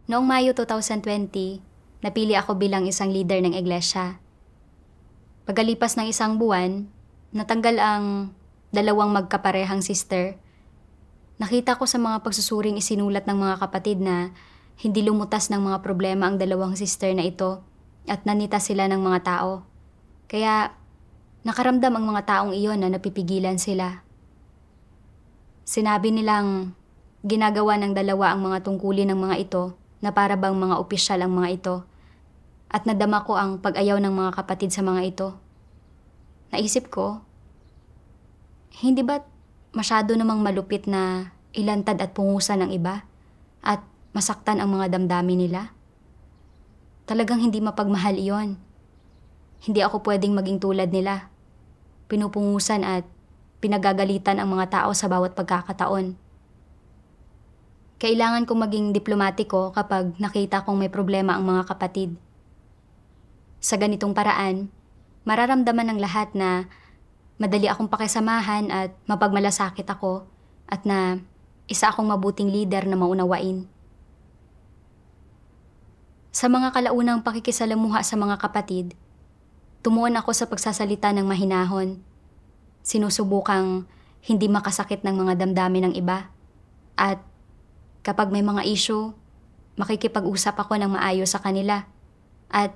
Noong Mayo 2020, napili ako bilang isang leader ng iglesia. Pagkalipas ng isang buwan, natanggal ang dalawang magkaparehang sister. Nakita ko sa mga pagsusuring isinulat ng mga kapatid na hindi lumutas ng mga problema ang dalawang sister na ito at nanita sila ng mga tao. Kaya nakaramdam ang mga taong iyon na napipigilan sila. Sinabi nilang ginagawa ng dalawa ang mga tungkulin ng mga ito na para bang mga opisyal ang mga ito, at nadama ko ang pag-ayaw ng mga kapatid sa mga ito. Naisip ko, hindi ba't masyado namang malupit na ilantad at pungusan ng iba at masaktan ang mga damdamin nila? Talagang hindi mapagmahal iyon. Hindi ako pwedeng maging tulad nila. Pinupungusan at pinagagalitan ang mga tao sa bawat pagkakataon. Kailangan kong maging diplomatiko kapag nakita kong may problema ang mga kapatid. Sa ganitong paraan, mararamdaman ng lahat na madali akong pakisamahan at mapagmalasakit ako at na isa akong mabuting leader na maunawain. Sa mga kalaunang pakikisalamuha sa mga kapatid, tumuon ako sa pagsasalita ng mahinahon. Sinusubukang hindi makasakit ng mga damdamin ng iba. At kapag may mga issue, makikipag-usap ako ng maayos sa kanila at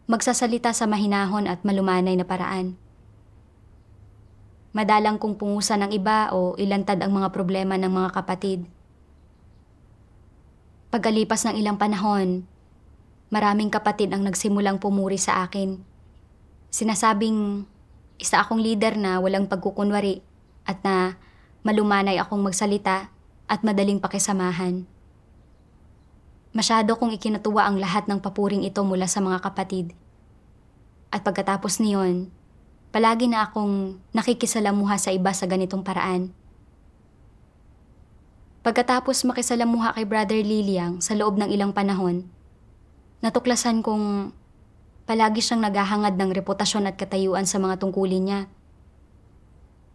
magsasalita sa mahinahon at malumanay na paraan. Madalang kong pungusan ng iba o ilantad ang mga problema ng mga kapatid. Pagkalipas ng ilang panahon, maraming kapatid ang nagsimulang pumuri sa akin. Sinasabing isa akong leader na walang pagkukunwari at na malumanay akong magsalita at madaling pakisamahan. Masyado kong ikinatuwa ang lahat ng papuring ito mula sa mga kapatid. At pagkatapos niyon, palagi na akong nakikisalamuha sa iba sa ganitong paraan. Pagkatapos makisalamuha kay Brother Liliang sa loob ng ilang panahon, natuklasan kong palagi siyang naghahangad ng reputasyon at katayuan sa mga tungkulin niya.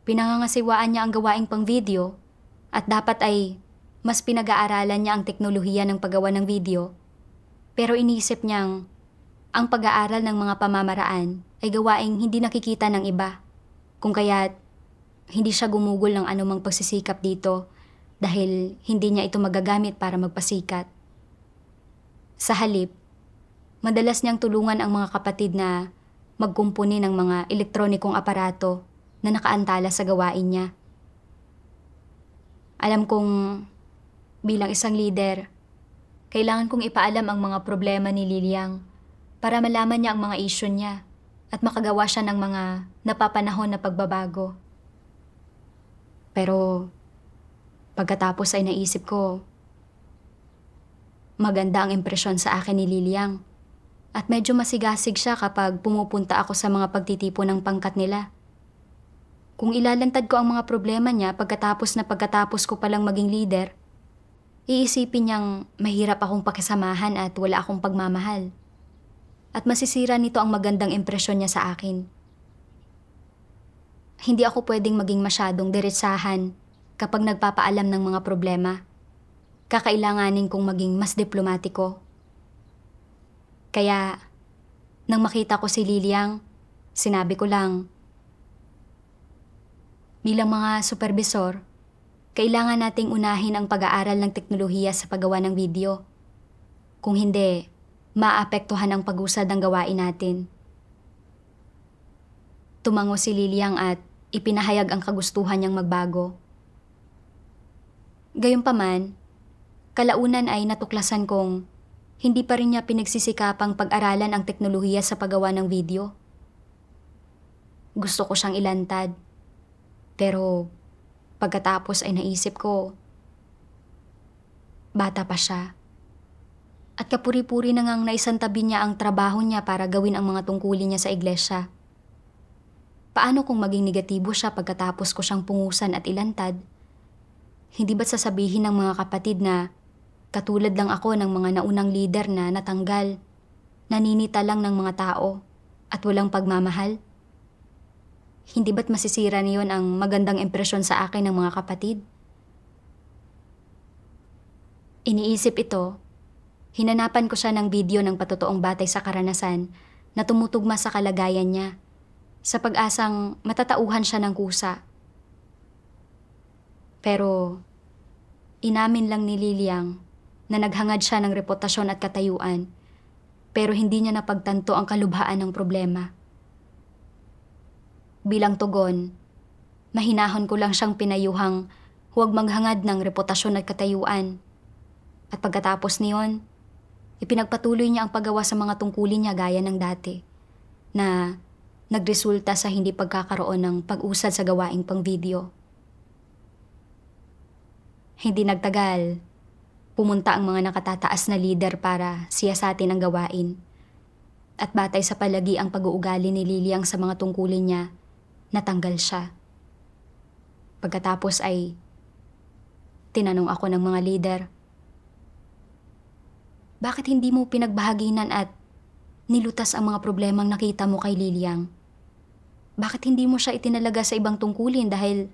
Pinangangasiwaan niya ang gawaing pang-video at dapat ay mas pinag-aaralan niya ang teknolohiya ng paggawa ng video. Pero iniisip niyang ang pag-aaral ng mga pamamaraan ay gawaing hindi nakikita ng iba, kung kaya't hindi siya gumugol ng anumang pagsisikap dito dahil hindi niya ito magagamit para magpasikat. Sa halip, madalas niyang tulungan ang mga kapatid na magkumpuni ng mga elektronikong aparato na nakaantala sa gawain niya. Alam kong bilang isang leader, kailangan kong ipaalam ang mga problema ni Liliang para malaman niya ang mga issue niya at makagawa siya ng mga napapanahon na pagbabago. Pero pagkatapos ay naisip ko, maganda ang impresyon sa akin ni Liliang at medyo masigasig siya kapag pumupunta ako sa mga pagtitipon ng pangkat nila. Kung ilalantad ko ang mga problema niya pagkatapos ko palang maging leader, iisipin niyang mahirap akong pakisamahan at wala akong pagmamahal. At masisira nito ang magandang impresyon niya sa akin. Hindi ako pwedeng maging masyadong diretsahan kapag nagpapaalam ng mga problema. Kakailanganin kong maging mas diplomatiko. Kaya, nang makita ko si Liliang, sinabi ko lang, bilang mga supervisor, kailangan nating unahin ang pag-aaral ng teknolohiya sa paggawa ng video. Kung hindi, maapektuhan ang pag-usad ng gawain natin. Tumango si Liliang at ipinahayag ang kagustuhan niyang magbago. Gayunpaman, kalaunan ay natuklasan kong hindi pa rin niya pinagsisikapang pag-aralan ang teknolohiya sa paggawa ng video. Gusto ko siyang ilantad. Pero pagkatapos ay naisip ko, bata pa siya. At kapuri-puri na ngang naisantabi niya ang trabaho niya para gawin ang mga tungkulin niya sa iglesia. Paano kung maging negatibo siya pagkatapos ko siyang pungusan at ilantad? Hindi ba't sasabihin ng mga kapatid na katulad lang ako ng mga naunang leader na natanggal, naninita lang ng mga tao at walang pagmamahal? Hindi ba't masisira niyon ang magandang impresyon sa akin ng mga kapatid? Iniisip ito Hinanapan ko siya ng video ng patotoong batay sa karanasan na tumutugma sa kalagayan niya, sa pag-asang matatauhan siya ng kusa. Pero inamin lang ni Liliang na naghangad siya ng reputasyon at katayuan, pero hindi niya napagtanto ang kalubhaan ng problema. Bilang tugon, mahinahon ko lang siyang pinayuhang huwag maghangad ng reputasyon at katayuan. At pagkatapos niyon, ipinagpatuloy niya ang paggawa sa mga tungkulin niya gaya ng dati, na nagresulta sa hindi pagkakaroon ng pag-usad sa gawaing pang-video. Hindi nagtagal, pumunta ang mga nakatataas na lider para siyasatin ang gawain. At batay sa palagi ang pag-uugali ni Liliang sa mga tungkulin niya, natanggal siya. Pagkatapos ay tinanong ako ng mga lider, bakit hindi mo pinagbahaginan at nilutas ang mga problemang nakita mo kay Liliang? Bakit hindi mo siya itinalaga sa ibang tungkulin dahil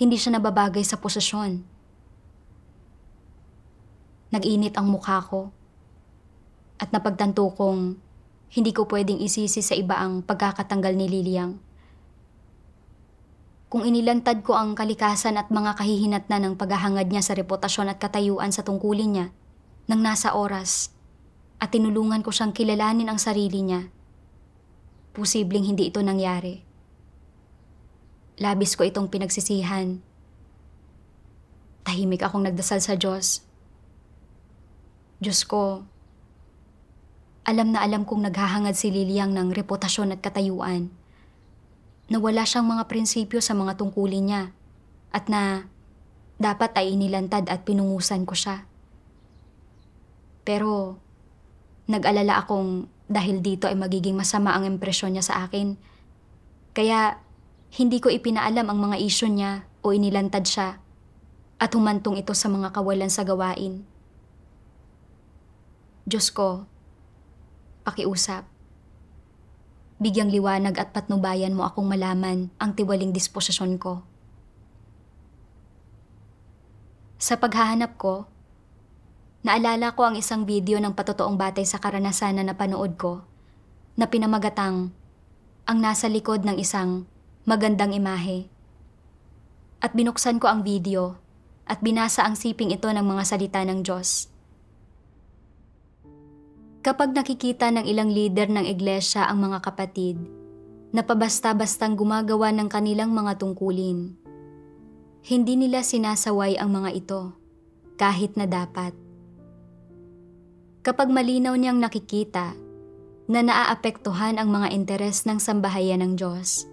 hindi siya nababagay sa posisyon? Nag-init ang mukha ko at napagtanto kong hindi ko pwedeng isisi sa iba ang pagkakatanggal ni Liliang. Kung inilantad ko ang kalikasan at mga kahihinatnan ng paghahangad niya sa reputasyon at katayuan sa tungkulin niya nang nasa oras at tinulungan ko siyang kilalanin ang sarili niya, posibleng hindi ito nangyari. Labis ko itong pinagsisihan. Tahimik akong nagdasal sa Diyos. Diyos ko, alam na alam kong naghahangad si Liliang ng reputasyon at katayuan, na wala siyang mga prinsipyo sa mga tungkulin niya at na dapat ay inilantad at pinungusan ko siya. Pero nag-alala akong dahil dito ay magiging masama ang impresyon niya sa akin. Kaya hindi ko ipinaalam ang mga isyu niya o inilantad siya at humantong ito sa mga kawalan sa gawain. Diyos ko, pakiusap. Bigyang liwanag at patnubayan mo akong malaman ang tiwaling disposisyon ko. Sa paghahanap ko, naalala ko ang isang video ng patotoong batay sa karanasan na napanood ko na pinamagatang ang nasa likod ng isang magandang imahe. At binuksan ko ang video at binasa ang siping ito ng mga salita ng Diyos. Kapag nakikita ng ilang lider ng iglesia ang mga kapatid na pabasta-bastang gumagawa ng kanilang mga tungkulin, hindi nila sinasaway ang mga ito kahit na dapat. Kapag malinaw niyang nakikita na naaapektuhan ang mga interes ng sambahayan ng Diyos,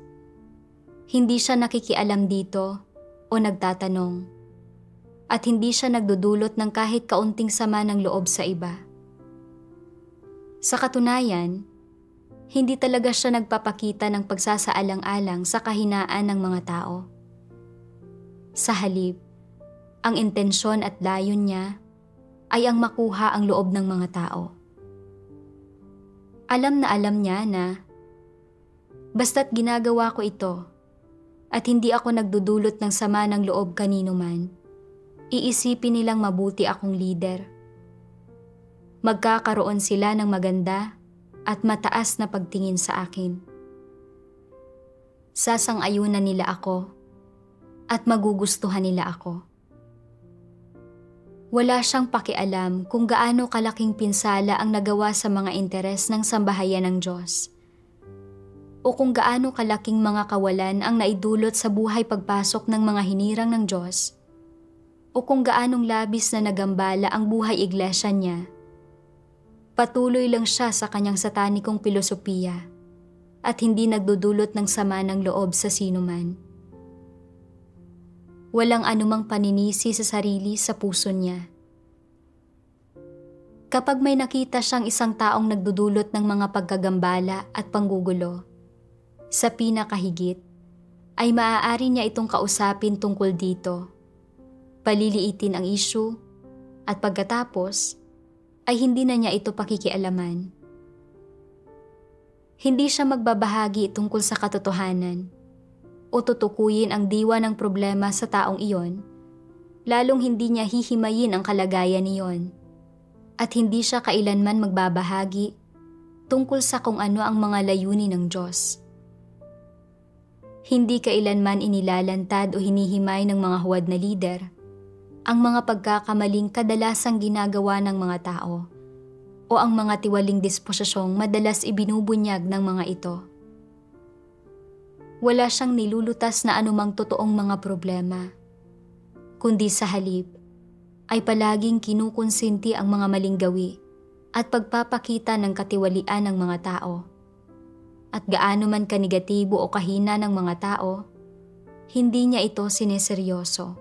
hindi siya nakikialam dito o nagtatanong, at hindi siya nagdudulot ng kahit kaunting sama ng loob sa iba. Sa katunayan, hindi talaga siya nagpapakita ng pagsasaalang-alang sa kahinaan ng mga tao. Sa halip, ang intensyon at layon niya ay ang makuha ang loob ng mga tao. Alam niya na basta't ginagawa ko ito at hindi ako nagdudulot ng sama ng loob kanino man, iisipin nilang mabuti akong leader. Magkakaroon sila ng maganda at mataas na pagtingin sa akin. Sasang-ayunan nila ako at magugustuhan nila ako. Wala siyang pakialam kung gaano kalaking pinsala ang nagawa sa mga interes ng sambahayan ng Diyos o kung gaano kalaking mga kawalan ang naidulot sa buhay pagpasok ng mga hinirang ng Diyos o kung gaanong labis na nagambala ang buhay iglesia niya. Patuloy lang siya sa kanyang satanikong pilosopiya at hindi nagdudulot ng sama ng loob sa sinuman. Walang anumang paninisi sa sarili sa puso niya. Kapag may nakita siyang isang taong nagdudulot ng mga pagkagambala at panggugulo, sa pinakahigit, ay maaari niya itong kausapin tungkol dito, paliliitin ang issue, at pagkatapos, ay hindi na niya ito pakikialaman. Hindi siya magbabahagi tungkol sa katotohanan o tutukuyin ang diwa ng problema sa taong iyon, lalong hindi niya hihimayin ang kalagayan niyon. at hindi siya kailanman magbabahagi tungkol sa kung ano ang mga layunin ng Diyos. Hindi kailanman inilalantad o hinihimay ng mga huwad na lider ang mga pagkakamaling kadalasang ginagawa ng mga tao o ang mga tiwaling disposisyong madalas ibinubunyag ng mga ito. Wala siyang nilulutas na anumang totoong mga problema, kundi sa halip ay palaging kinukonsinti ang mga maling gawi at pagpapakita ng katiwalian ng mga tao. At gaano man kanegatibo o kahina ng mga tao, hindi niya ito sineseryoso.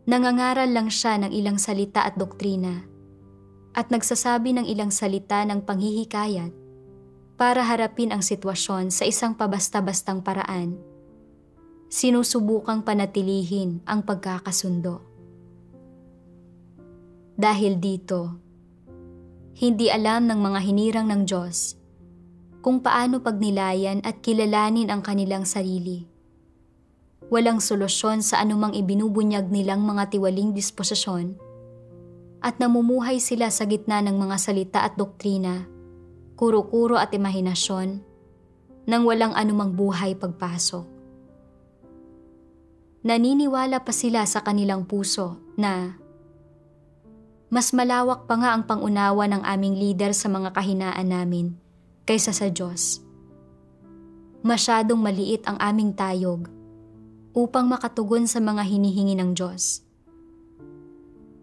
Nangangaral lang siya ng ilang salita at doktrina at nagsasabi ng ilang salita ng panghihikayat para harapin ang sitwasyon sa isang pabasta-bastang paraan. Sinusubukang panatilihin ang pagkakasundo. Dahil dito, hindi alam ng mga hinirang ng Diyos kung paano pagnilayan at kilalanin ang kanilang sarili. Walang solusyon sa anumang ibinubunyag nilang mga tiwaling disposisyon at namumuhay sila sa gitna ng mga salita at doktrina, kuro-kuro at imahinasyon nang walang anumang buhay pagpasok. Naniniwala pa sila sa kanilang puso na mas malawak pa nga ang pangunawa ng aming lider sa mga kahinaan namin kaysa sa Diyos. Masyadong maliit ang aming tayog upang makatugon sa mga hinihingi ng Diyos.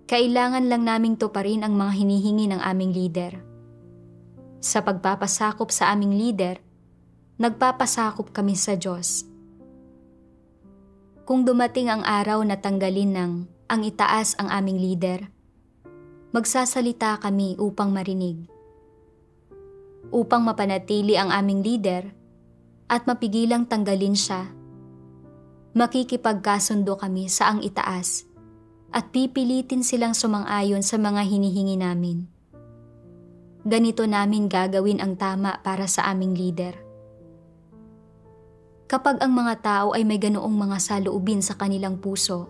Kailangan lang naming tuparin ang mga hinihingi ng aming lider. Sa pagpapasakop sa aming lider, nagpapasakop kami sa Diyos. Kung dumating ang araw na tanggalin ng ang itaas ang aming lider, magsasalita kami upang marinig. Upang mapanatili ang aming lider at mapigilang tanggalin siya, makikipagkasundo kami sa ang itaas at pipilitin silang sumang-ayon sa mga hinihingi namin. Ganito namin gagawin ang tama para sa aming lider. Kapag ang mga tao ay may ganoong mga saloobin sa kanilang puso,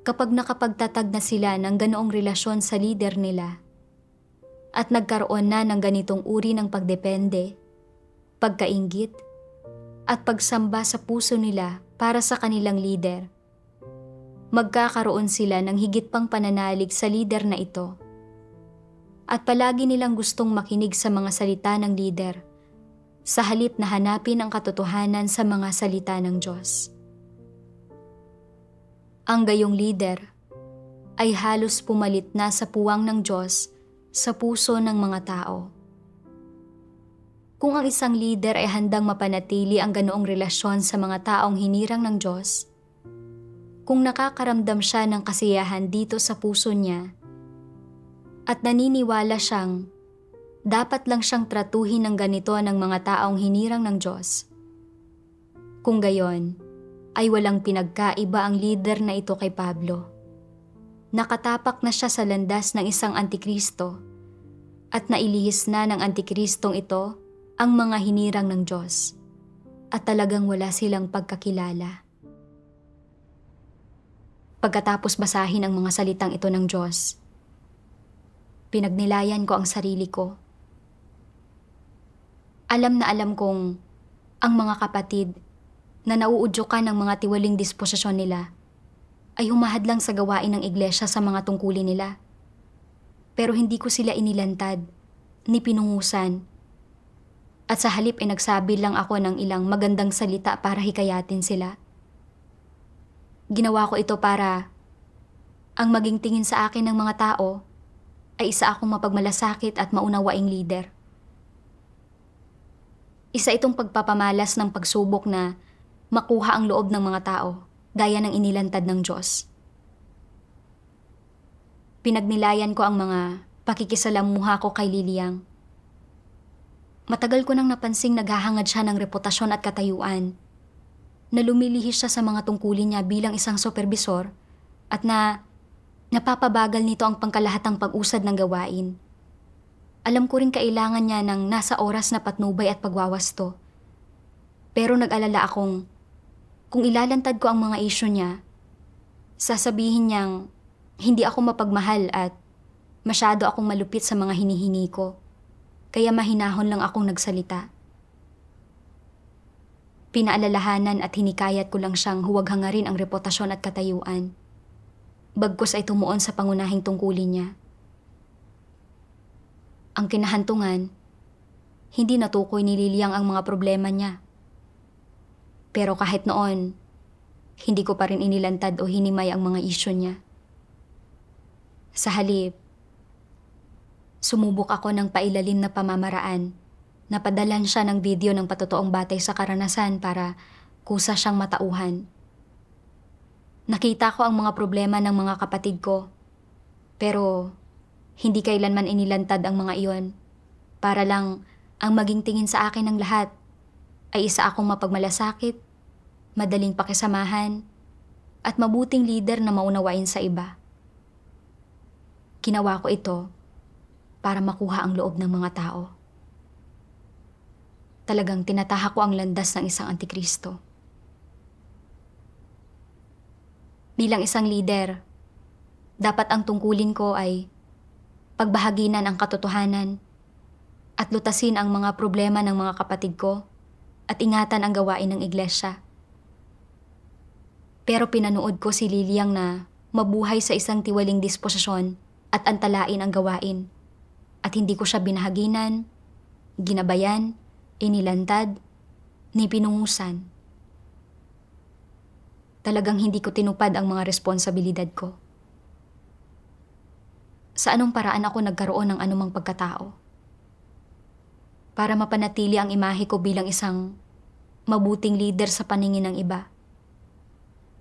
kapag nakapagtatag na sila ng ganoong relasyon sa lider nila at nagkaroon na ng ganitong uri ng pagdepende, pagkainggit, at pagsamba sa puso nila para sa kanilang lider, magkakaroon sila ng higit pang pananalig sa lider na ito at palagi nilang gustong makinig sa mga salita ng lider sa halip na hanapin ang katotohanan sa mga salita ng Diyos. Ang gayong lider ay halos pumalit na sa puwang ng Diyos sa puso ng mga tao. Kung ang isang lider ay handang mapanatili ang ganoong relasyon sa mga taong hinirang ng Diyos, kung nakakaramdam siya ng kasiyahan dito sa puso niya, at naniniwala siyang dapat lang siyang tratuhin ng ganito ng mga taong hinirang ng Diyos, kung gayon, ay walang pinagkaiba ang lider na ito kay Pablo. Nakatapak na siya sa landas ng isang antikristo at nailihis na ng antikristong ito ang mga hinirang ng Diyos at talagang wala silang pagkakilala. Pagkatapos basahin ang mga salitang ito ng Diyos, pinagnilayan ko ang sarili ko. Alam na alam kong ang mga kapatid na nauudyukan ng mga tiwaling disposisyon nila ay humahadlang sa gawain ng iglesia sa mga tungkulin nila. Pero hindi ko sila inilantad, ni pinungusan. At sa halip ay nagsabi lang ako ng ilang magandang salita para hikayatin sila. Ginawa ko ito para ang maging tingin sa akin ng mga tao ay isa akong mapagmalasakit at maunawaing lider. Isa itong pagpapamalas ng pagsubok na makuha ang loob ng mga tao, gaya ng inilantad ng Diyos. Pinagnilayan ko ang mga pakikisalamuha ko kay Liliang. Matagal ko nang napansing naghahangad siya ng reputasyon at katayuan, na lumilihis siya sa mga tungkulin niya bilang isang supervisor at na napapabagal nito ang pangkalahatang pag-usad ng gawain. Alam ko rin kailangan niya ng nasa oras na patnubay at pagwawasto. Pero nag-alala akong kung ilalantad ko ang mga isyu niya, sasabihin niyang Hindi ako mapagmahal at masyado akong malupit sa mga hinihingi ko. Kaya mahinahon lang akong nagsalita. Pinaalalahanan at hinikayat ko lang siyang huwag hangarin ang reputasyon at katayuan. Bagkus ay tumuon sa pangunahing tungkulin niya. Ang kinahantungan, hindi natukoy ni Liliang ang mga problema niya. Pero kahit noon, hindi ko pa rin inilantad o hinimay ang mga isyu niya. Sa halip, sumubok ako ng pailalim na pamamaraan na padalan siya ng video ng patotoong batay sa karanasan para kusa siyang matauhan. Nakita ko ang mga problema ng mga kapatid ko, pero hindi kailanman inilantad ang mga iyon para lang ang maging tingin sa akin ng lahat ay isa akong mapagmalasakit, madaling pakisamahan, at mabuting leader na maunawain sa iba. Ginawa ko ito para makuha ang loob ng mga tao. Talagang tinatahak ko ang landas ng isang antikristo. Bilang isang leader, dapat ang tungkulin ko ay pagbahaginan ang katotohanan at lutasin ang mga problema ng mga kapatid ko at ingatan ang gawain ng iglesia. Pero pinanood ko si Liliang na mabuhay sa isang tiwaling disposisyon at antalain ang gawain. At hindi ko siya binahaginan, ginabayan, inilantad, ni pinungusan. Talagang hindi ko tinupad ang mga responsibilidad ko. Sa anong paraan ako nagkaroon ng anumang pagkatao? Para mapanatili ang imahe ko bilang isang mabuting leader sa paningin ng iba.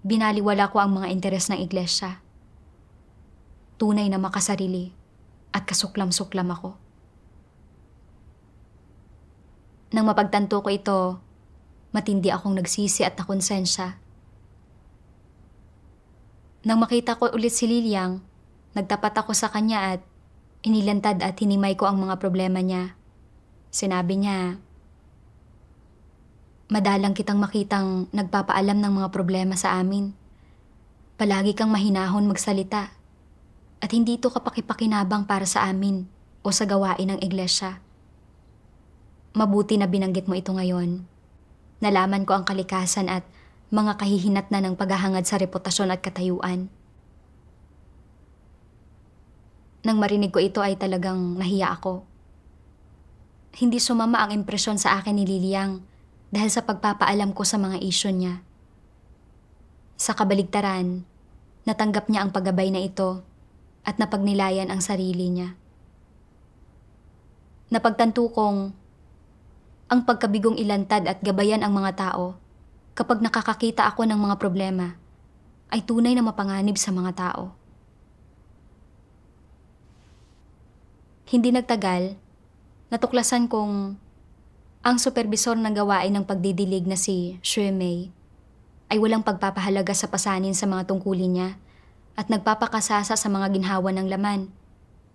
Binaliwala ko ang mga interes ng iglesia. Tunay na makasarili at kasuklam-suklam ako. Nang mapagtanto ko ito, matindi akong nagsisi at nakonsensya. Nang makita ko ulit si Liliang, nagtapat ako sa kanya at inilantad at hinimay ko ang mga problema niya. Sinabi niya, "Madalang kitang makitang nagpapaalam ng mga problema sa amin. Palagi kang mahinahon magsalita. At hindi ito kapakipakinabang para sa amin o sa gawain ng iglesia. Mabuti na binanggit mo ito ngayon. Nalaman ko ang kalikasan at mga kahihinatnan ng paghahangad sa reputasyon at katayuan." Nang marinig ko ito ay talagang nahiya ako. Hindi sumama ang impresyon sa akin ni Liliang dahil sa pagpapaalam ko sa mga isyu niya. Sa kabaligtaran, natanggap niya ang paggabay na ito at napagnilayan ang sarili niya. Napagtanto kong ang pagkabigong ilantad at gabayan ang mga tao kapag nakakakita ako ng mga problema ay tunay na mapanganib sa mga tao. Hindi nagtagal, natuklasan kong ang supervisor ng gawain ng pagdidilig na si Xue Mei ay walang pagpapahalaga sa pasanin sa mga tungkulin niya at nagpapakasasa sa mga ginhawa ng laman.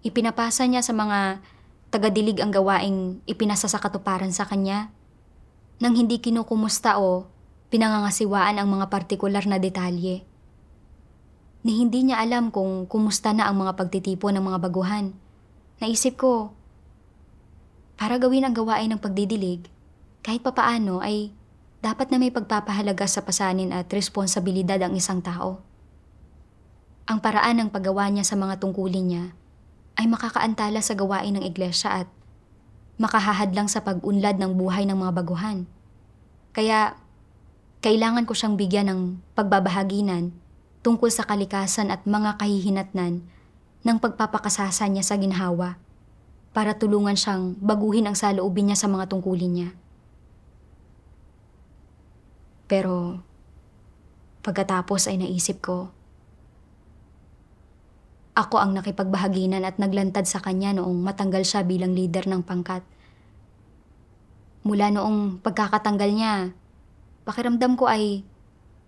Ipinapasa niya sa mga tagadilig ang gawaing ipinasa sa katuparan sa kanya nang hindi kinukumusta o pinangangasiwaan ang mga partikular na detalye. Ni hindi niya alam kung kumusta na ang mga pagtitipon ng mga baguhan. Naisip ko, para gawin ang gawain ng pagdidilig, kahit papaano ay dapat na may pagpapahalaga sa pasanin at responsibilidad ang isang tao. Ang paraan ng paggawa niya sa mga tungkulin niya ay makakaantala sa gawain ng iglesia at makahahadlang sa pag-unlad ng buhay ng mga baguhan. Kaya, kailangan ko siyang bigyan ng pagbabahaginan tungkol sa kalikasan at mga kahihinatnan ng pagpapakasasa niya sa ginhawa para tulungan siyang baguhin ang saloobin niya sa mga tungkulin niya. Pero, pagkatapos ay naisip ko, ako ang nakipagbahaginan at naglantad sa kanya noong matanggal siya bilang leader ng pangkat. Mula noong pagkakatanggal niya, pakiramdam ko ay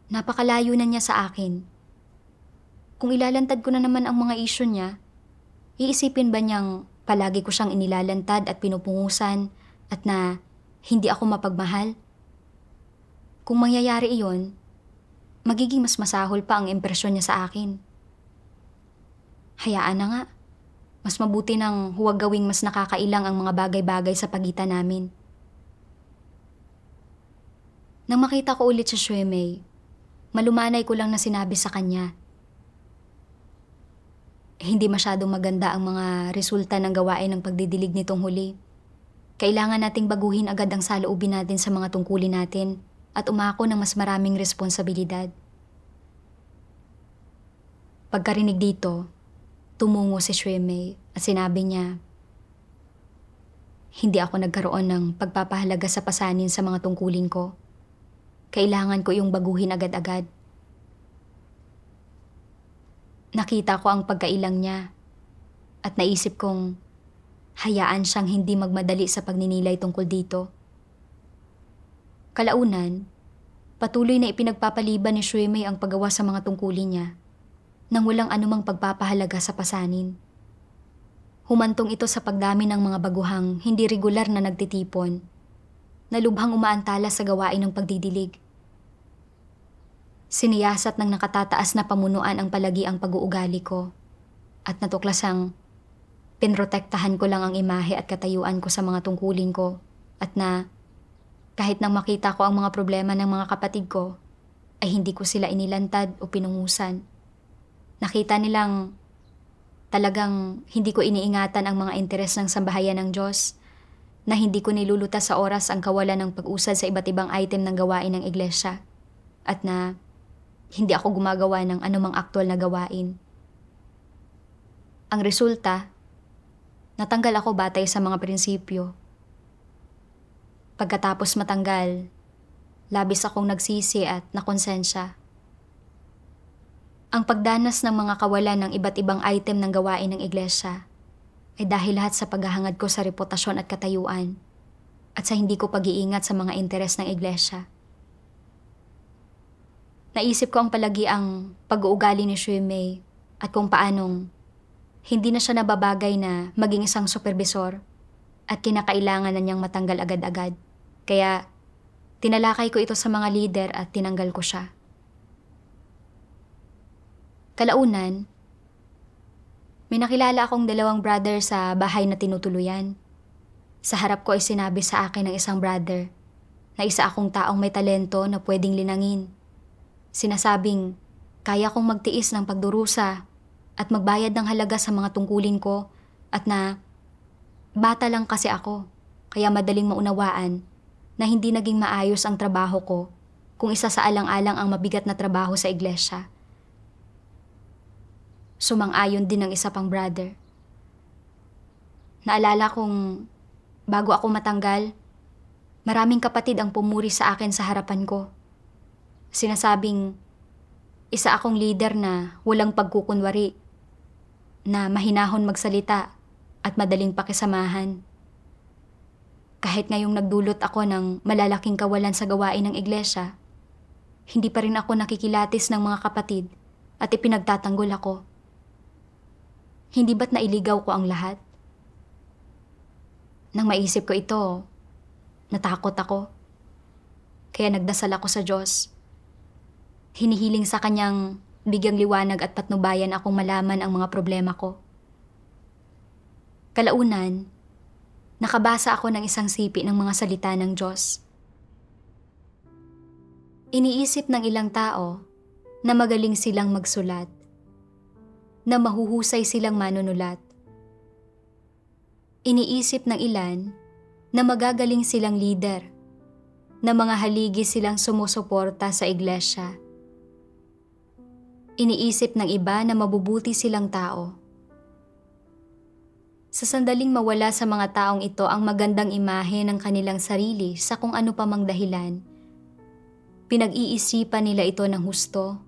napakalayo na niya sa akin. Kung ilalantad ko na naman ang mga isyu niya, iisipin ba niyang palagi ko siyang inilalantad at pinupungusan at na hindi ako mapagmahal? Kung mangyayari iyon, magiging mas masahol pa ang impresyon niya sa akin. Hayaan na nga. Mas mabuti nang huwag gawing mas nakakailang ang mga bagay-bagay sa pagitan namin. Nang makita ko ulit si Xuemei, malumanay ko lang na sinabi sa kanya. Hindi masyadong maganda ang mga resulta ng gawain ng pagdidilig nitong huli. Kailangan nating baguhin agad ang saloobin natin sa mga tungkulin natin at umako ng mas maraming responsibilidad. Pagkarinig dito, tumungo si Xuemei at sinabi niya, hindi ako nagkaroon ng pagpapahalaga sa pasanin sa mga tungkulin ko. Kailangan ko yung baguhin agad-agad. Nakita ko ang pagkailang niya at naisip kong hayaan siyang hindi magmadali sa pagninilay tungkol dito. Kalaunan, patuloy na ipinagpapaliban ni Xuemei ang paggawa sa mga tungkulin niya nang walang anumang pagpapahalaga sa pasanin. Humantong ito sa pagdami ng mga baguhang hindi regular na nagtitipon, na lubhang umaantala sa gawain ng pagdidilig. Siniyasat ng nakatataas na pamunuan ang palagi ang pag-uugali ko at natuklasang pinrotektahan ko lang ang imahe at katayuan ko sa mga tungkulin ko at na kahit nang makita ko ang mga problema ng mga kapatid ko ay hindi ko sila inilantad o pinungusan. Nakita nilang talagang hindi ko iniingatan ang mga interes ng sambahayan ng Diyos, na hindi ko nilulutas sa oras ang kawalan ng pag-usad sa iba't ibang item ng gawain ng iglesia, at na hindi ako gumagawa ng anumang aktwal na gawain. Ang resulta, natanggal ako batay sa mga prinsipyo. Pagkatapos matanggal, labis akong nagsisi at nakonsensya. Ang pagdanas ng mga kawalan ng iba't ibang item ng gawain ng iglesia ay dahil lahat sa paghahangad ko sa reputasyon at katayuan at sa hindi ko pag-iingat sa mga interes ng iglesia. Naisip ko ang palagi ang pag-uugali ni Xuemei at kung paanong hindi na siya nababagay na maging isang supervisor at kinakailangan na niyang matanggal agad-agad. Kaya tinalakay ko ito sa mga leader at tinanggal ko siya. Kalaunan, may nakilala akong 2 brother sa bahay na tinutuluyan. Sa harap ko ay sinabi sa akin ng isang brother na isa akong taong may talento na pwedeng linangin. Sinasabing, kaya kong magtiis ng pagdurusa at magbayad ng halaga sa mga tungkulin ko at na bata lang kasi ako, kaya madaling maunawaan na hindi naging maayos ang trabaho ko kung isa sa alang-alang ang mabigat na trabaho sa iglesia. Sumang-ayon din ng isa pang brother. Naalala kong bago ako matanggal, maraming kapatid ang pumuri sa akin sa harapan ko. Sinasabing, isa akong leader na walang pagkukunwari, na mahinahon magsalita at madaling pakisamahan. Kahit ngayong nagdulot ako ng malalaking kawalan sa gawain ng iglesia, hindi pa rin ako nakikilatis ng mga kapatid at ipinagtatanggol ako. Hindi ba't nailigaw ko ang lahat? Nang maisip ko ito, natakot ako. Kaya nagdasal ako sa Diyos. Hinihiling sa kanyang bigyang liwanag at patnubayan akong malaman ang mga problema ko. Kalaunan, nakabasa ako ng isang sipi ng mga salita ng Diyos. Iniisip ng ilang tao na magaling silang magsulat, na mahuhusay silang manunulat. Iniisip ng ilan na magagaling silang leader, na mga haligi silang sumusuporta sa iglesia. Iniisip ng iba na mabubuti silang tao. Sa sandaling mawala sa mga taong ito ang magandang imahe ng kanilang sarili sa kung ano pa mang dahilan, pinag-iisipan nila ito ng husto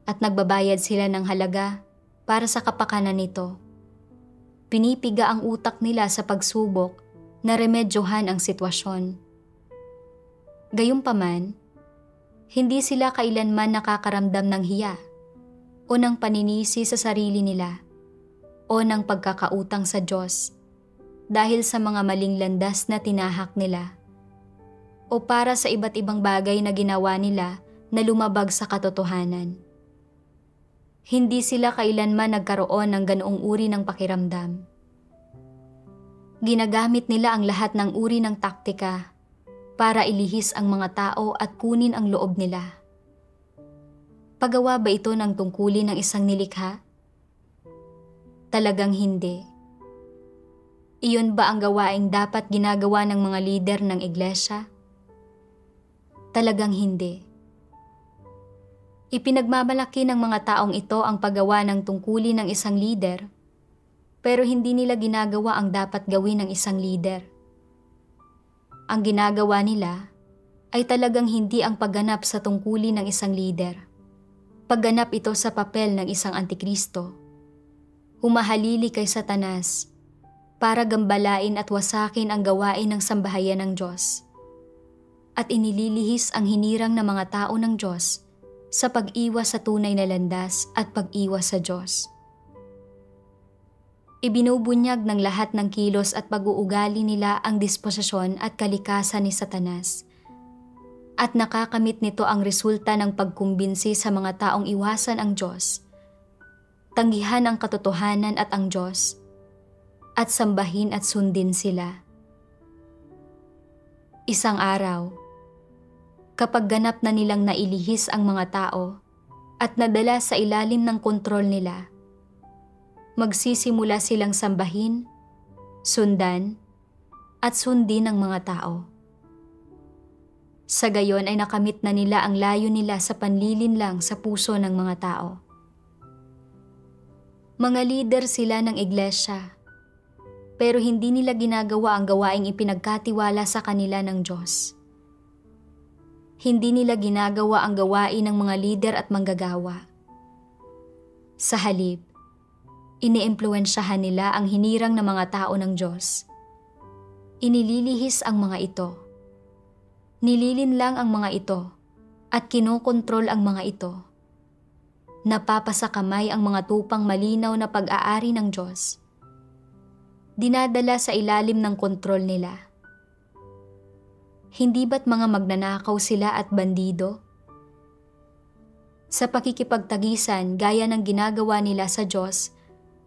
at nagbabayad sila ng halaga para sa kapakanan nito. Pinipiga ang utak nila sa pagsubok na remedyohan ang sitwasyon. Gayunpaman, hindi sila kailanman nakakaramdam ng hiya o ng paninisi sa sarili nila o ng pagkakautang sa Diyos dahil sa mga maling landas na tinahak nila o para sa iba't ibang bagay na ginawa nila na lumabag sa katotohanan. Hindi sila kailanman nagkaroon ng ganoong uri ng pakiramdam. Ginagamit nila ang lahat ng uri ng taktika para ilihis ang mga tao at kunin ang loob nila. Pagawa ba ito ng tungkulin ng isang nilikha? Talagang hindi. Iyon ba ang gawaing dapat ginagawa ng mga lider ng iglesia? Talagang hindi. Ipinagmamalaki ng mga taong ito ang paggawa ng tungkulin ng isang lider, pero hindi nila ginagawa ang dapat gawin ng isang lider. Ang ginagawa nila ay talagang hindi ang pagganap sa tungkulin ng isang lider. Pagganap ito sa papel ng isang antikristo. Humahalili kay Satanas para gambalain at wasakin ang gawain ng sambahayan ng Diyos. At inililihis ang hinirang ng mga tao ng Diyos sa pag-iwas sa tunay na landas at pag-iwas sa Diyos. Ibinubunyag ng lahat ng kilos at pag-uugali nila ang disposisyon at kalikasan ni Satanas. At nakakamit nito ang resulta ng pagkumbinsi sa mga taong iwasan ang Diyos, tanggihan ang katotohanan at ang Diyos, at sambahin at sundin sila. Isang araw, kapag ganap na nilang nailihis ang mga tao at nadala sa ilalim ng kontrol nila, magsisimula silang sambahin, sundan, at sundin ng mga tao. Sa gayon ay nakamit na nila ang layo nila sa panlilinlang sa puso ng mga tao. Mga lider sila ng iglesia, pero hindi nila ginagawa ang gawaing ipinagkatiwala sa kanila ng Diyos. Hindi nila ginagawa ang gawain ng mga lider at manggagawa. Sa halip, iniimpluwensyahan nila ang hinirang ng mga tao ng Diyos. Inililihis ang mga ito. Nililinlang ang mga ito at kinokontrol ang mga ito. Napapasakamay ang mga tupang malinaw na pag-aari ng Diyos. Dinadala sa ilalim ng kontrol nila. Hindi ba't mga magnanakaw sila at bandido? Sa pakikipagtagisan gaya ng ginagawa nila sa Diyos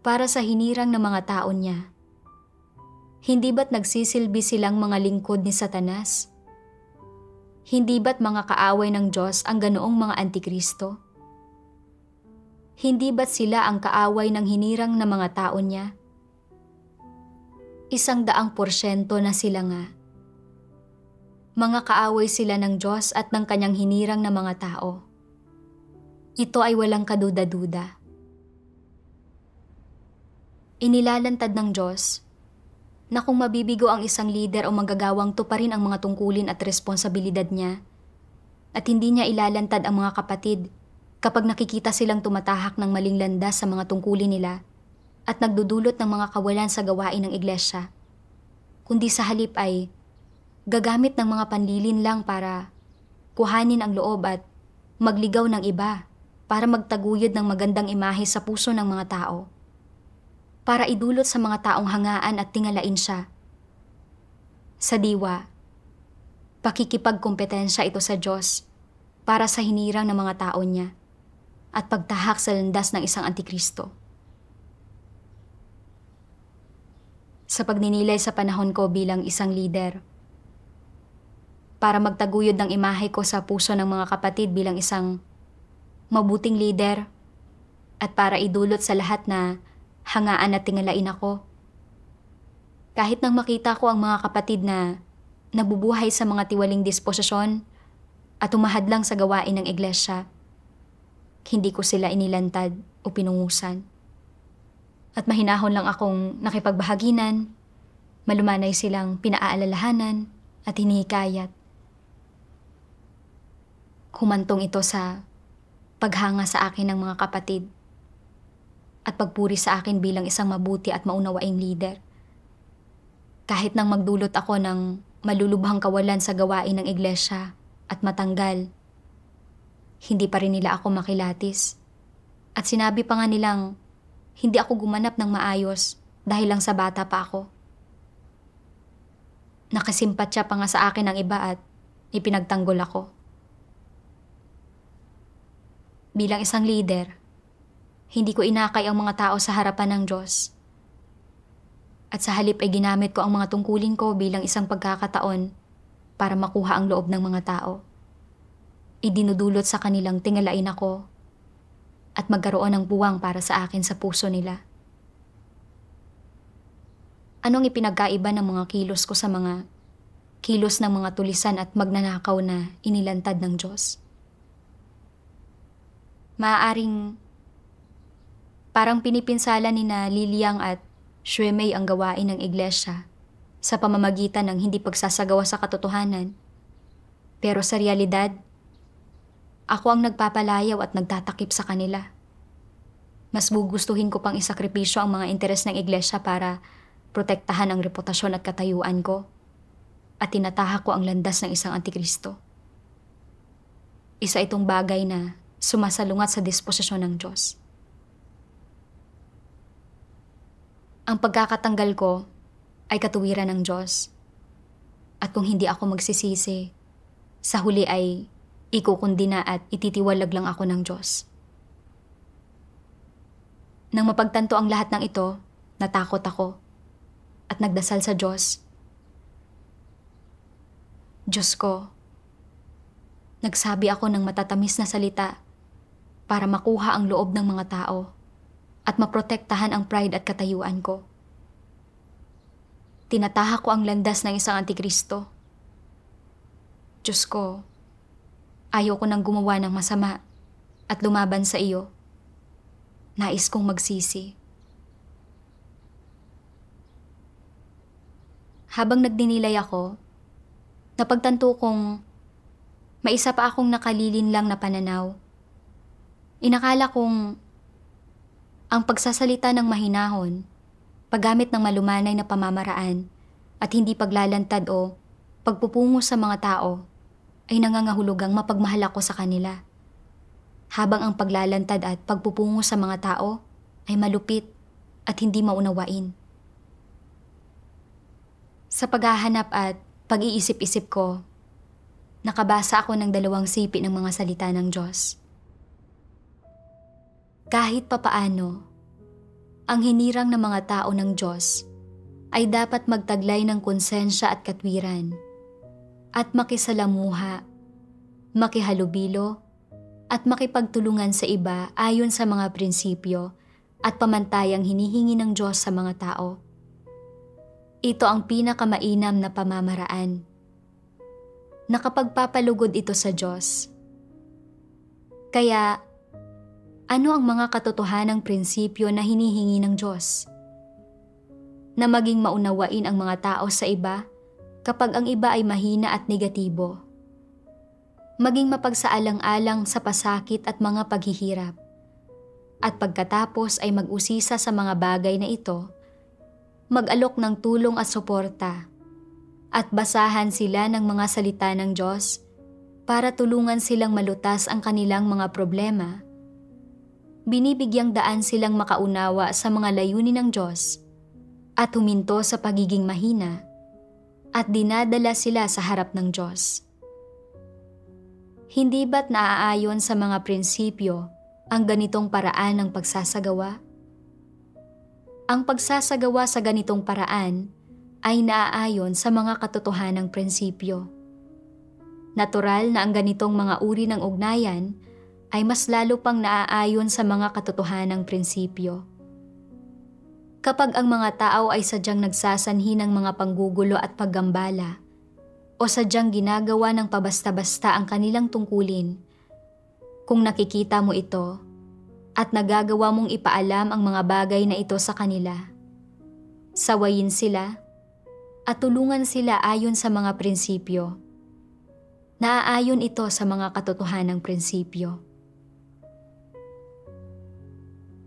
para sa hinirang ng mga tao niya. Hindi ba't nagsisilbi silang mga lingkod ni Satanas? Hindi ba't mga kaaway ng Diyos ang ganoong mga antikristo? Hindi ba't sila ang kaaway ng hinirang ng mga tao niya? 100% na sila nga. Mga kaaway sila ng Diyos at ng kanyang hinirang na mga tao. Ito ay walang kaduda-duda. Inilalantad ng Diyos na kung mabibigo ang isang lider o manggagawang tuparin ang mga tungkulin at responsibilidad niya, at hindi niya ilalantad ang mga kapatid kapag nakikita silang tumatahak ng maling landas sa mga tungkulin nila at nagdudulot ng mga kawalan sa gawain ng iglesia, kundi sa halip ay gagamit ng mga panlilin lang para kuhanin ang loob at magligaw ng iba para magtaguyod ng magandang imahe sa puso ng mga tao, para idulot sa mga taong hangaan at tingalain siya. Sa diwa, pakikipagkompetensya ito sa Diyos para sa hinirang ng mga tao niya at pagtahak sa landas ng isang antikristo. Sa pagninilay sa panahon ko bilang isang lider, para magtaguyod ng imahe ko sa puso ng mga kapatid bilang isang mabuting lider at para idulot sa lahat na hangaan at tingalain ako. Kahit nang makita ko ang mga kapatid na nabubuhay sa mga tiwaling disposisyon at umahadlang sa gawain ng iglesia, hindi ko sila inilantad o pinungusan. At mahinahon lang akong nakipagbahaginan, malumanay silang pinaalalahanan at hinihikayat. Humantong ito sa paghanga sa akin ng mga kapatid at pagpuri sa akin bilang isang mabuti at maunawaing lider. Kahit nang magdulot ako ng malulubhang kawalan sa gawain ng iglesia at matanggal, hindi pa rin nila ako makilatis. At sinabi pa nga nilang hindi ako gumanap ng maayos dahil lang sa bata pa ako. Nakasimpatya pa nga sa akin ang iba at ipinagtanggol ako. Bilang isang leader, Hindi ko inakay ang mga tao sa harapan ng Diyos. At sa halip ay ginamit ko ang mga tungkulin ko bilang isang pagkakataon para makuha ang loob ng mga tao. Idinudulot sa kanilang tingalain ako at magkaroon ng buwang para sa akin sa puso nila. Anong ipinagkaiba ng mga kilos ko sa mga kilos ng mga tulisan at magnanakaw na inilantad ng Diyos? Maaaring parang pinipinsala ni na Liliang at Shuemei ang gawain ng iglesia sa pamamagitan ng hindi pagsasagawa sa katotohanan. Pero sa realidad, ako ang nagpapalayaw at nagtatakip sa kanila. Mas gugustuhin ko pang isakripisyo ang mga interes ng iglesia para protektahan ang reputasyon at katayuan ko at tinatahak ko ang landas ng isang antikristo. Isa itong bagay na sumasalungat sa disposisyon ng Diyos. Ang pagkakatanggal ko ay katuwiran ng Diyos. At kung hindi ako magsisisi, sa huli ay ikukundina at ititiwalag lang ako ng Diyos. Nang mapagtanto ang lahat ng ito, natakot ako at nagdasal sa Diyos. Diyos ko, nagsabi ako ng matatamis na salita para makuha ang loob ng mga tao at maprotektahan ang pride at katayuan ko. Tinatahak ko ang landas ng isang antikristo. Diyos ko, ayaw ko nang gumawa ng masama at lumaban sa iyo. Nais kong magsisi. Habang nagdinilay ako, napagtanto kong may isa pa akong nakalilin lang na pananaw. Inakala kong ang pagsasalita ng mahinahon, paggamit ng malumanay na pamamaraan at hindi paglalantad o pagpupungo sa mga tao ay nangangahulugang mapagmahal ako sa kanila. Habang ang paglalantad at pagpupungo sa mga tao ay malupit at hindi maunawain. Sa paghahanap at pag-iisip-isip ko, nakabasa ako ng 2 sipi ng mga salita ng Diyos. Kahit papaano, ang hinirang ng mga tao ng Diyos ay dapat magtaglay ng konsensya at katwiran at makisalamuha, makihalubilo at makipagtulungan sa iba ayon sa mga prinsipyo at pamantayang hinihingi ng Diyos sa mga tao. Ito ang pinakamainam na pamamaraan. Nakapagpapalugod ito sa Diyos. Kaya, ano ang mga katotohanang prinsipyo na hinihingi ng Diyos? Na maging maunawain ang mga tao sa iba kapag ang iba ay mahina at negatibo. Maging mapagsaalang-alang sa pasakit at mga paghihirap. At pagkatapos ay mag-usisa sa mga bagay na ito, mag-alok ng tulong at suporta, at basahan sila ng mga salita ng Diyos para tulungan silang malutas ang kanilang mga problema. Binibigyang daan silang makaunawa sa mga layunin ng Diyos at huminto sa pagiging mahina at dinadala sila sa harap ng Diyos. Hindi ba't naaayon sa mga prinsipyo ang ganitong paraan ng pagsasagawa? Ang pagsasagawa sa ganitong paraan ay naaayon sa mga katotohanang prinsipyo. Natural na ang ganitong mga uri ng ugnayan ay mas lalo pang naaayon sa mga katotohanang prinsipyo. Kapag ang mga tao ay sadyang nagsasanhi ng mga panggugulo at paggambala o sadyang ginagawa ng pabasta-basta ang kanilang tungkulin, kung nakikita mo ito at nagagawa mong ipaalam ang mga bagay na ito sa kanila, sawayin sila at tulungan sila ayon sa mga prinsipyo. Naaayon ito sa mga katotohanang prinsipyo.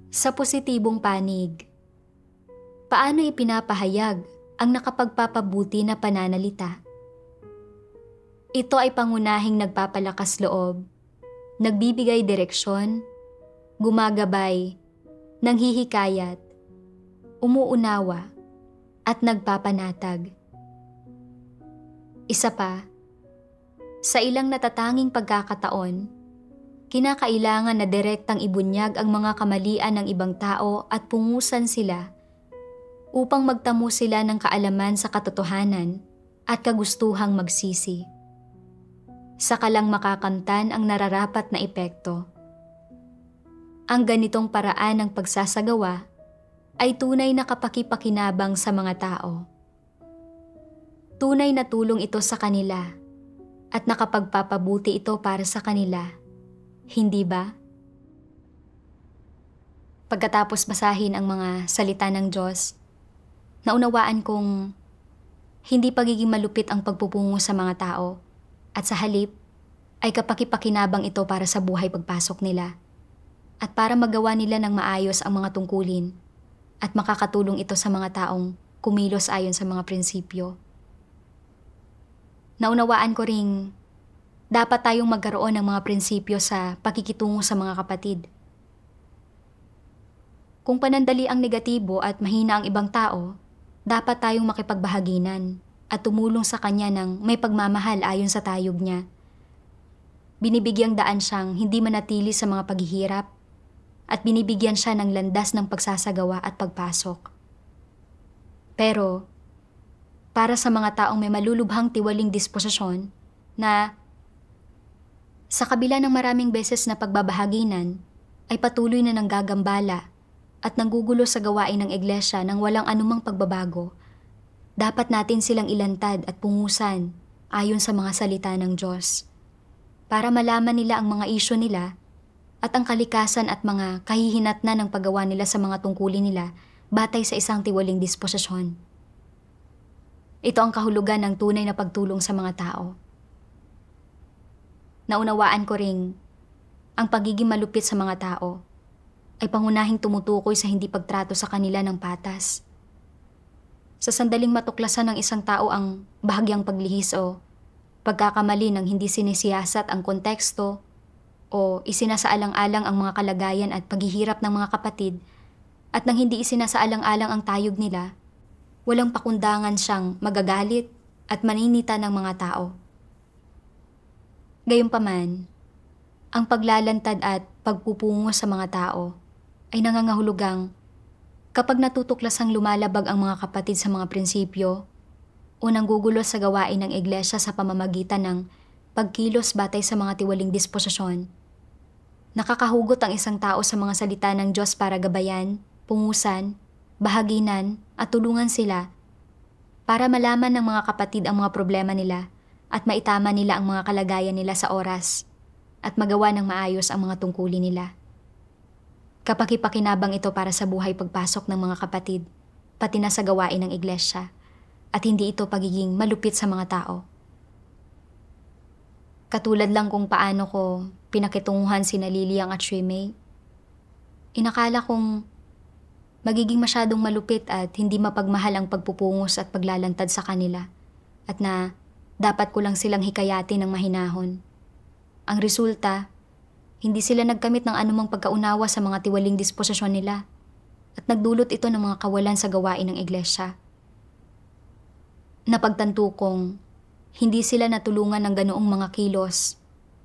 Sa positibong panig, paano ipinapahayag ang nakapagpapabuti na pananalita? Ito ay pangunahing nagpapalakas loob, nagbibigay direksyon, gumagabay, nanghihikayat, umuunawa, at nagpapanatag. Isa pa, sa ilang natatanging pagkakataon, kinakailangan na direktang ibunyag ang mga kamalian ng ibang tao at pungusan sila upang magtamo sila ng kaalaman sa katotohanan at kagustuhang magsisi. Saka lang makakamtan ang nararapat na epekto. Ang ganitong paraan ng pagsasagawa ay tunay na kapakipakinabang sa mga tao. Tunay na tulong ito sa kanila at nakapagpapabuti ito para sa kanila, hindi ba? Pagkatapos basahin ang mga salita ng Diyos, naunawaan kong hindi pagiging malupit ang pagpupungo sa mga tao at sa halip ay kapakipakinabang ito para sa buhay pagpasok nila at para magawa nila ng maayos ang mga tungkulin at makakatulong ito sa mga taong kumilos ayon sa mga prinsipyo. Naunawaan ko ring dapat tayong magkaroon ng mga prinsipyo sa pakikitungo sa mga kapatid. Kung panandali ang negatibo at mahina ang ibang tao, dapat tayong makipagbahaginan at tumulong sa kanya ng may pagmamahal ayon sa tayog niya. Binibigyang daan siyang hindi manatili sa mga paghihirap at binibigyan siya ng landas ng pagsasagawa at pagpasok. Pero, para sa mga taong may malulubhang tiwaling disposisyon na sa kabila ng maraming beses na pagbabahaginan ay patuloy na nanggagambala at nanggugulo sa gawain ng iglesia nang walang anumang pagbabago, dapat natin silang ilantad at pungusan ayon sa mga salita ng Diyos para malaman nila ang mga isyu nila at ang kalikasan at mga kahihinatnan ng paggawa nila sa mga tungkulin nila batay sa isang tiwaling disposisyon. Ito ang kahulugan ng tunay na pagtulong sa mga tao. Naunawaan ko ring ang pagiging malupit sa mga tao ay pangunahing tumutukoy sa hindi pagtrato sa kanila ng patas. Sa sandaling matuklasan ng isang tao ang bahagyang paglihis o pagkakamali ng hindi sinisiyasat ang konteksto o isinasaalang-alang ang mga kalagayan at paghihirap ng mga kapatid at nang hindi isinasaalang-alang ang tayog nila, walang pakundangan siyang magagalit at maninita ng mga tao. Gayunpaman, ang paglalantad at pagpupungo sa mga tao ay nangangahulugang kapag natutuklasang lumalabag ang mga kapatid sa mga prinsipyo o nanggugulo sa gawain ng iglesia sa pamamagitan ng pagkilos batay sa mga tiwaling disposisyon, nakakahugot ang isang tao sa mga salita ng Diyos para gabayan, pungusan, bahaginan at tulungan sila para malaman ng mga kapatid ang mga problema nila at maitama nila ang mga kalagayan nila sa oras at magawa ng maayos ang mga tungkulin nila. Kapakipakinabang ito para sa buhay pagpasok ng mga kapatid, pati na sa gawain ng iglesia, at hindi ito pagiging malupit sa mga tao. Katulad lang kung paano ko pinakitunguhan sina Liliang at Shuimei, inakala kong magiging masyadong malupit at hindi mapagmahal ang pagpupungos at paglalantad sa kanila at na dapat ko lang silang hikayatin ng mahinahon. Ang resulta, hindi sila nagkamit ng anumang pagkaunawa sa mga tiwaling disposisyon nila at nagdulot ito ng mga kawalan sa gawain ng iglesia. Napagtanto kong hindi sila natulungan ng ganoong mga kilos,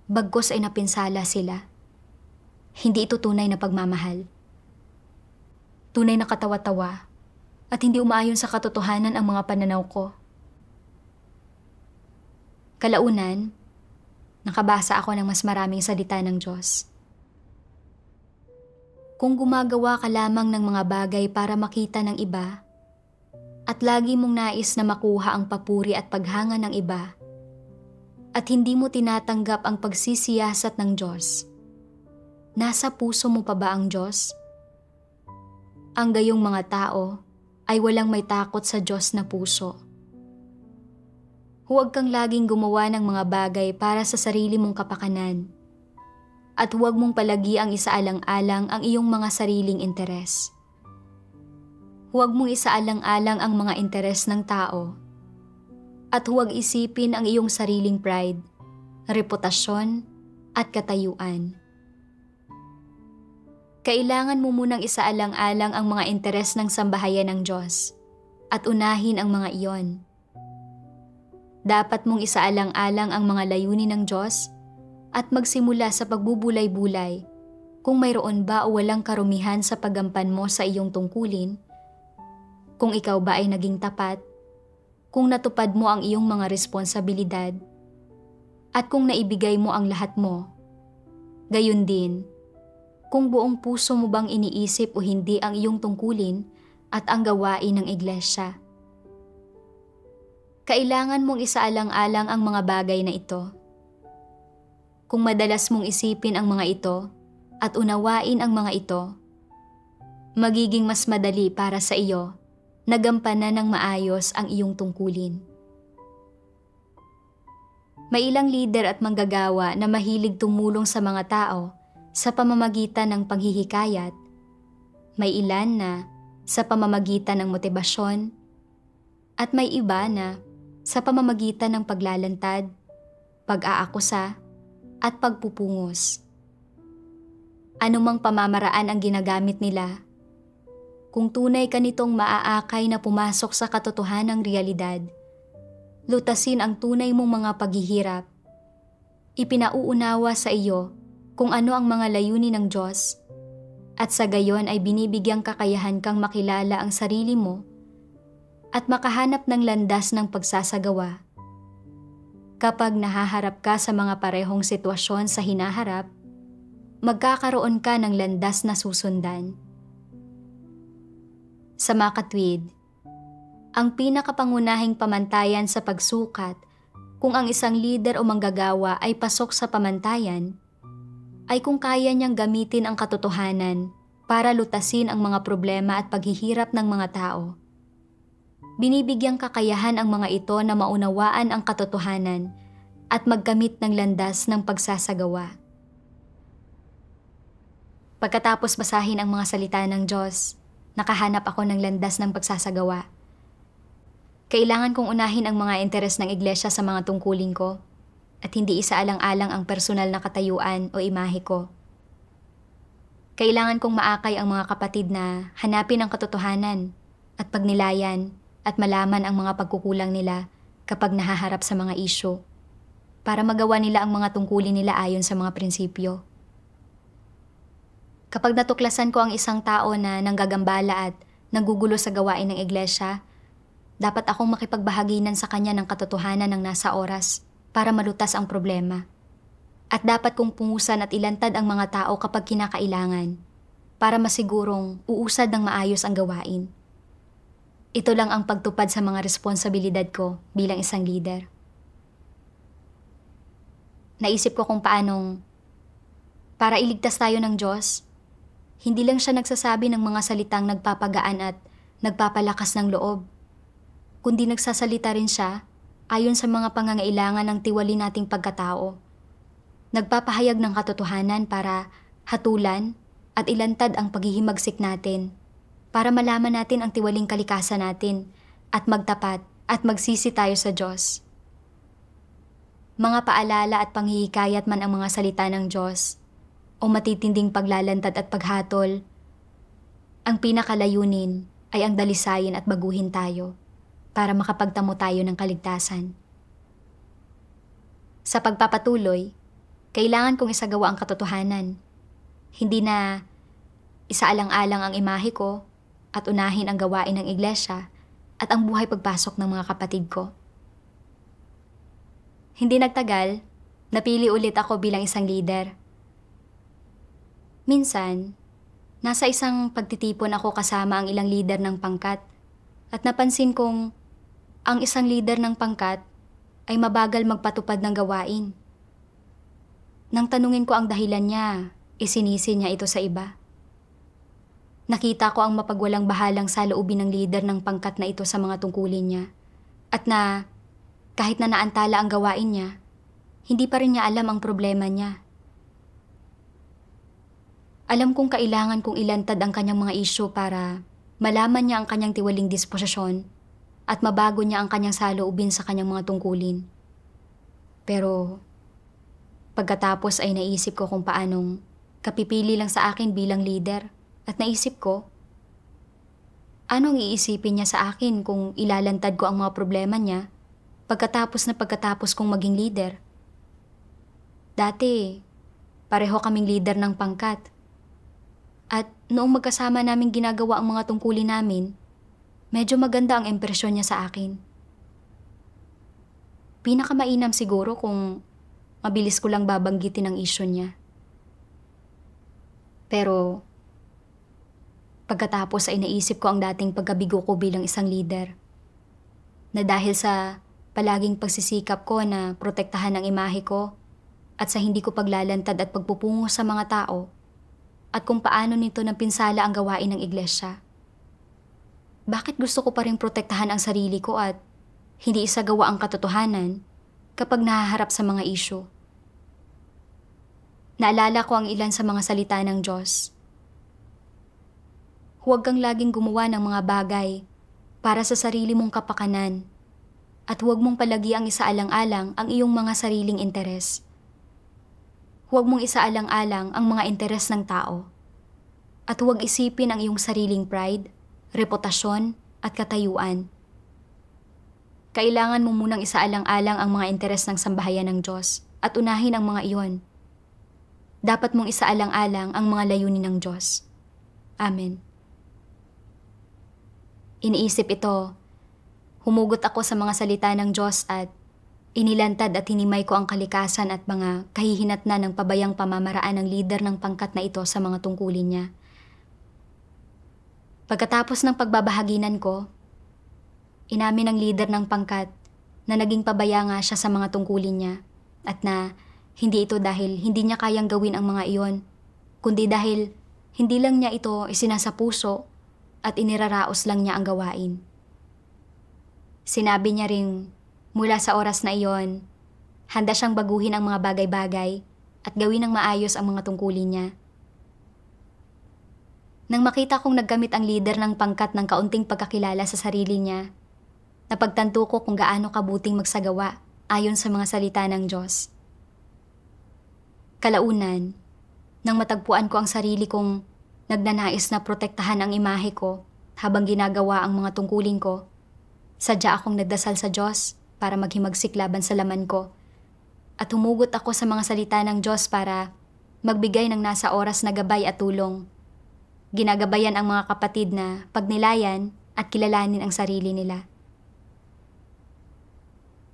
bagkus ay napinsala sila. Hindi ito tunay na pagmamahal. Tunay na katawa-tawa at hindi umaayon sa katotohanan ang mga pananaw ko. Kalaunan, nakabasa ako ng mas maraming salita ng Diyos. Kung gumagawa ka lamang ng mga bagay para makita ng iba at lagi mong nais na makuha ang papuri at paghanga ng iba at hindi mo tinatanggap ang pagsisiyasat ng Diyos, nasa puso mo pa ba ang Diyos? Ang gayong mga tao ay walang may takot sa Diyos na puso. Huwag kang laging gumawa ng mga bagay para sa sarili mong kapakanan at huwag mong palagi ang isaalang-alang ang iyong mga sariling interes. Huwag mong isaalang-alang ang mga interes ng tao at huwag isipin ang iyong sariling pride, reputasyon at katayuan. Kailangan mo munang isaalang-alang ang mga interes ng sambahayan ng Diyos at unahin ang mga iyon. Dapat mong isaalang-alang ang mga layunin ng Diyos at magsimula sa pagbubulay-bulay kung mayroon ba o walang karumihan sa paggampan mo sa iyong tungkulin, kung ikaw ba ay naging tapat, kung natupad mo ang iyong mga responsibilidad, at kung naibigay mo ang lahat mo. Gayun din, kung buong puso mo bang iniisip o hindi ang iyong tungkulin at ang gawain ng iglesia. Kailangan mong isaalang-alang ang mga bagay na ito. Kung madalas mong isipin ang mga ito at unawain ang mga ito, magiging mas madali para sa iyo na gampanan ng maayos ang iyong tungkulin. May ilang lider at manggagawa na mahilig tumulong sa mga tao sa pamamagitan ng panghihikayat. May ilan na sa pamamagitan ng motibasyon, at may iba na sa pamamagitan ng paglalantad, pag-aakusa, at pagpupungos. Anumang pamamaraan ang ginagamit nila, kung tunay ka nitong maaakay na pumasok sa katotohanang realidad, lutasin ang tunay mong mga paghihirap, ipinauunawa sa iyo kung ano ang mga layunin ng Diyos, at sa gayon ay binibigyang kakayahan kang makilala ang sarili mo at makahanap ng landas ng pagsasagawa. Kapag nahaharap ka sa mga parehong sitwasyon sa hinaharap, magkakaroon ka ng landas na susundan. Sa makatwid, ang pinakapangunahing pamantayan sa pagsukat kung ang isang lider o manggagawa ay pasok sa pamantayan ay kung kaya niyang gamitin ang katotohanan para lutasin ang mga problema at paghihirap ng mga tao. Binibigyang kakayahan ang mga ito na maunawaan ang katotohanan at magkamit ng landas ng pagsasagawa. Pagkatapos basahin ang mga salita ng Diyos, nakahanap ako ng landas ng pagsasagawa. Kailangan kong unahin ang mga interes ng iglesia sa mga tungkulin ko at hindi isaalang-alang ang personal na katayuan o imahe ko. Kailangan kong maakay ang mga kapatid na hanapin ang katotohanan at pagnilayan at malaman ang mga pagkukulang nila kapag nahaharap sa mga isyu para magawa nila ang mga tungkulin nila ayon sa mga prinsipyo. Kapag natuklasan ko ang isang tao na nanggagambala at nagugulo sa gawain ng iglesia, dapat akong makipagbahaginan sa kanya ng katotohanan ng nasa oras para malutas ang problema. At dapat kong pungusan at ilantad ang mga tao kapag kinakailangan para masigurong uusad ng maayos ang gawain. Ito lang ang pagtupad sa mga responsibilidad ko bilang isang leader. Naisip ko kung paanong para iligtas tayo ng Diyos, hindi lang siya nagsasabi ng mga salitang nagpapagaan at nagpapalakas ng loob, kundi nagsasalita rin siya ayon sa mga pangangailangan ng tiwali nating pagkatao. Nagpapahayag ng katotohanan para hatulan at ilantad ang paghihimagsik natin, para malaman natin ang tiwaling kalikasan natin at magtapat at magsisi tayo sa Diyos. Mga paalala at panghihikayat man ang mga salita ng Diyos o matitinding paglalantad at paghatol, ang pinakalayunin ay ang dalisayin at baguhin tayo para makapagtamo tayo ng kaligtasan. Sa pagpapatuloy, kailangan kong isagawa ang katotohanan. Hindi na isaalang-alang ang imahe ko at unahin ang gawain ng iglesia at ang buhay pagpasok ng mga kapatid ko. Hindi nagtagal, napili ulit ako bilang isang leader. Minsan, nasa isang pagtitipon ako kasama ang ilang leader ng pangkat at napansin kong ang isang leader ng pangkat ay mabagal magpatupad ng gawain. Nang tanungin ko ang dahilan niya, isinisi niya ito sa iba. Nakita ko ang mapagwalang bahalang saloobin ng leader ng pangkat na ito sa mga tungkulin niya at na kahit na naantala ang gawain niya, hindi pa rin niya alam ang problema niya. Alam kong kailangan kong ilantad ang kanyang mga isyu para malaman niya ang kanyang tiwaling disposisyon at mabago niya ang kanyang saloobin sa kanyang mga tungkulin. Pero pagkatapos ay naisip ko kung paanong kapipili lang sa akin bilang leader at naisip ko, anong iisipin niya sa akin kung ilalantad ko ang mga problema niya pagkatapos kong maging leader? Dati, pareho kaming leader ng pangkat. At noong magkasama namin ginagawa ang mga tungkulin namin, medyo maganda ang impresyon niya sa akin. Pinakamainam siguro kung mabilis ko lang babanggitin ang isyu niya. Pero, pagkatapos ay naisip ko ang dating pagkabigo ko bilang isang leader. Na dahil sa palaging pagsisikap ko na protektahan ang imahe ko at sa hindi ko paglalantad at pagpupungo sa mga tao at kung paano nito napinsala ang gawain ng iglesia. Bakit gusto ko pa rin protektahan ang sarili ko at hindi isagawa ang katotohanan kapag nahaharap sa mga isyu? Naalala ko ang ilan sa mga salita ng Diyos. Huwag kang laging gumawa ng mga bagay para sa sarili mong kapakanan at huwag mong palagi ang isaalang-alang ang iyong mga sariling interes. Huwag mong isaalang-alang ang mga interes ng tao at huwag isipin ang iyong sariling pride, reputasyon at katayuan. Kailangan mo munang isaalang-alang ang mga interes ng sambahayan ng Diyos at unahin ang mga iyon. Dapat mong isaalang-alang ang mga layunin ng Diyos. Amen. Iniisip ito, humugot ako sa mga salita ng Diyos at inilantad at hinimay ko ang kalikasan at mga kahihinatnan ng pabayang pamamaraan ng lider ng pangkat na ito sa mga tungkulin niya. Pagkatapos ng pagbabahaginan ko, inamin ng lider ng pangkat na naging pabaya nga siya sa mga tungkulin niya at na hindi ito dahil hindi niya kayang gawin ang mga iyon, kundi dahil hindi lang niya ito isinasapuso at iniraraos lang niya ang gawain. Sinabi niya ring mula sa oras na iyon, handa siyang baguhin ang mga bagay-bagay at gawin ng maayos ang mga tungkulin niya. Nang makita kong naggamit ang lider ng pangkat ng kaunting pagkakilala sa sarili niya, napagtanto ko kung gaano kabuting magsagawa ayon sa mga salita ng Diyos. Kalaunan, nang matagpuan ko ang sarili kong nagnanais na protektahan ang imahe ko habang ginagawa ang mga tungkulin ko, sadya akong nagdasal sa Diyos para maghimagsik laban sa laman ko at humugot ako sa mga salita ng Diyos para magbigay ng nasa oras na gabay at tulong. Ginagabayan ang mga kapatid na pagnilayan at kilalanin ang sarili nila.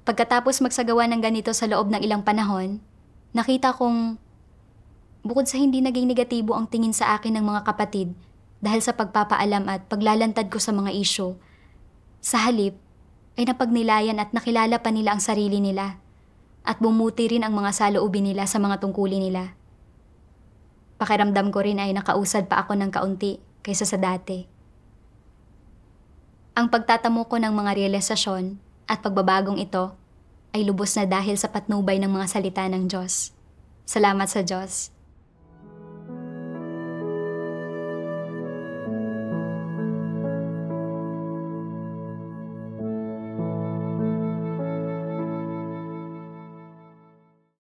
Pagkatapos magsagawa ng ganito sa loob ng ilang panahon, nakita kong bukod sa hindi naging negatibo ang tingin sa akin ng mga kapatid dahil sa pagpapaalam at paglalantad ko sa mga isyu, sa halip ay napagnilayan at nakilala pa nila ang sarili nila at bumuti rin ang mga saloobin nila sa mga tungkulin nila. Pakiramdam ko rin ay nakausad pa ako ng kaunti kaysa sa dati. Ang pagtatamo ko ng mga realisasyon at pagbabagong ito ay lubos na dahil sa patnubay ng mga salita ng Diyos. Salamat sa Diyos.